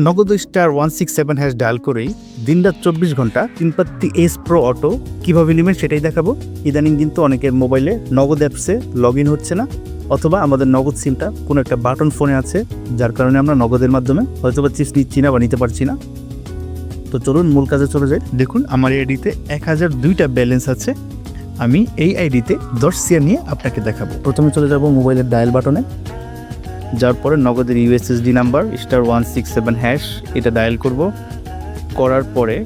নগদ *167# ডায়াল করেই দিনরাত 24 ঘন্টা 3 প্রো অটো কীভাবে নেবেন সেটাই দেখাবো। ইদানিং কিন্তু অনেকের মোবাইলে নগদ অ্যাপসে লগ ইন হচ্ছে না, অথবা আমাদের নগদ সিমটা কোনো একটা বাটন ফোনে আছে, যার কারণে আমরা নগদের মাধ্যমে হয়তোবা চিপস নিচ্ছি না বা নিতে পারছি না। তো চলুন মূল কাজে চলে যাই। দেখুন আমার এই আইডিতে 1002টা ব্যালেন্স আছে। আমি এই আইডিতে 10 সিআর নিয়ে আপনাকে দেখাবো। প্রথমে চলে যাব মোবাইলের ডায়াল বাটনে, যার পরে নগদের ইউএসএসডি নাম্বার *167# এটা ডায়াল করব। করার পরে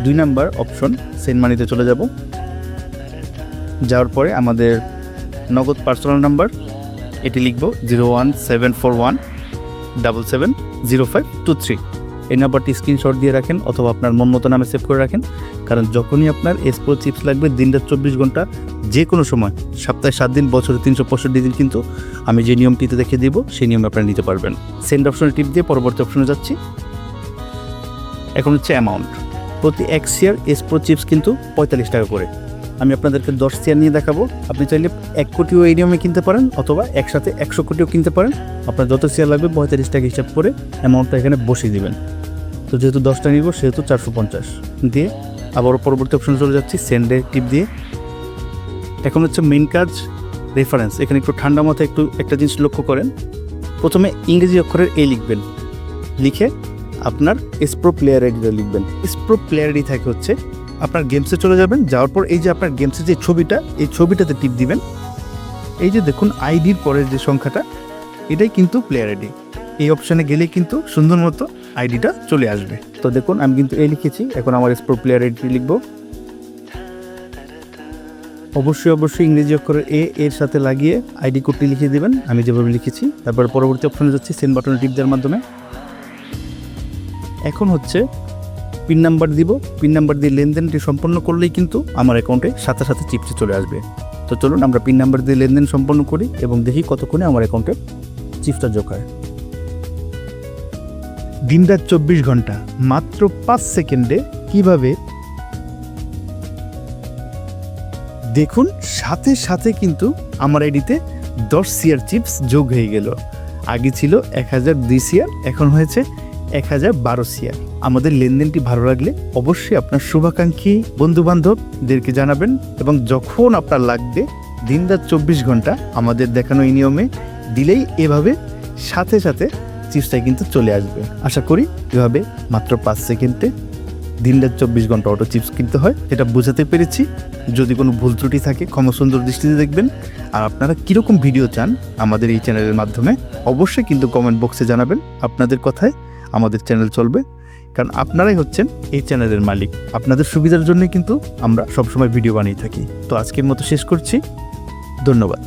2 নাম্বার অপশন সেন্ড মানিতে চলে যাব। যাওয়ার পরে আমাদের নগদ পার্সোনাল নাম্বার এটি লিখব 01741770523। এই নাম্বারটি স্ক্রিনশট দিয়ে রাখেন অথবা আপনার মন মতো নামে সেভ করে রাখেন, কারণ যখনই আপনার এস প্রো চিপস লাগবে দিনরাত 24 ঘন্টা যে কোনো সময়, সপ্তাহে 7 দিন, বছরে 365 দিন কিন্তু আমি যে নিয়মটিতে দেখে দিব সেই নিয়মে আপনারা নিতে পারবেন। সেন্ড অপশনে টিপ দিয়ে পরবর্তী অপশনে যাচ্ছি। এখন হচ্ছে অ্যামাউন্ট, প্রতি 1 সিআর এস প্রো চিপস কিন্তু 45 টাকা করে। আমি আপনাদেরকে 10 সিআর নিয়ে দেখাবো। আপনি চাইলে 1 কোটিও এই নিয়মে কিনতে পারেন, অথবা একসাথে 100 কোটিও কিনতে পারেন। আপনার যত সিআর লাগবে 45 টাকা হিসাব করে অ্যামাউন্টটা এখানে বসিয়ে দিবেন। তো যেহেতু 10টা নিব সেহেতু 450 দিয়ে আবার পরবর্তী অপশনে চলে যাচ্ছি, সেন্ডে টিপ দিয়ে। এখন হচ্ছে মেইন কাজ রেফারেন্স। এখানে একটু ঠান্ডা মাথায় একটা জিনিস লক্ষ্য করেন। প্রথমে ইংরেজি অক্ষরের এ লিখবেন, লিখে আপনার এস প্রো প্লেয়ার আইডিটা লিখবেন। এস প্রো প্লেয়ার আইডি থাকে হচ্ছে আপনার গেমসে চলে যাবেন। যাওয়ার পর এই যে আপনার গেমসের যে ছবিটা, এই ছবিটাতে টিপ দিবেন। এই যে দেখুন আইডির পরের যে সংখ্যাটা, এটাই কিন্তু প্লেয়ার আইডি। এই অপশানে গেলেই কিন্তু সুন্দর মতো আইডিটা চলে আসবে। তো দেখুন আমি কিন্তু এই লিখেছি, এখন আমার এস প্রো প্লেয়ার আইডি লিখব। অবশ্যই ইংরেজি অক্ষরের এর সাথে লাগিয়ে আইডি কোডটি লিখে দিবেন, আমি যেভাবে লিখেছি। তারপর পরবর্তী অপশনে যাচ্ছি, সেন্ড বাটনে টিপ দেওয়ার মাধ্যমে। এখন হচ্ছে পিন নাম্বার দিব। পিন নাম্বার দিয়ে লেনদেনটি সম্পন্ন করলেই কিন্তু আমার অ্যাকাউন্টে সাথে সাথে চিপসে চলে আসবে। তো চলুন আমরা পিন নাম্বার দিয়ে লেনদেন সম্পন্ন করি এবং দেখি কতক্ষণে আমার অ্যাকাউন্টে চিপসটা যোগ হয়। দিনরাত 24 ঘন্টা মাত্র 5 সেকেন্ডে কিভাবে দেখুন, সাথে সাথে কিন্তু আমার আইডিতে 10 সিআর চিপস যোগ হয়ে গেল। আগে ছিল 1002 সিআর, এখন হয়েছে 1012 সিআর। আমাদের লেনদেনটি ভালো লাগলে অবশ্যই আপনার শুভাকাঙ্ক্ষী বন্ধুবান্ধবদেরকে জানাবেন, এবং যখন আপনার লাগবে দিনরাত 24 ঘন্টা আমাদের দেখানো এই নিয়মে দিলেই এভাবে সাথে সাথে চিপসটাই কিন্তু চলে আসবে। আশা করি এভাবে মাত্র 5 সেকেন্ডে দিনরাত 24 ঘন্টা অটো চিপস কিনতে হয় এটা বোঝাতে পেরেছি। যদি কোনো ভুল ত্রুটি থাকে ক্ষমা সুন্দর দৃষ্টিতে দেখবেন। আর আপনারা কীরকম ভিডিও চান আমাদের এই চ্যানেলের মাধ্যমে অবশ্যই কিন্তু কমেন্ট বক্সে জানাবেন। আপনাদের কথায় আমাদের চ্যানেল চলবে, কারণ আপনারাই হচ্ছেন এই চ্যানেলের মালিক। আপনাদের সুবিধার জন্যই কিন্তু আমরা সবসময় ভিডিও বানিয়ে থাকি। তো আজকের মতো শেষ করছি, ধন্যবাদ।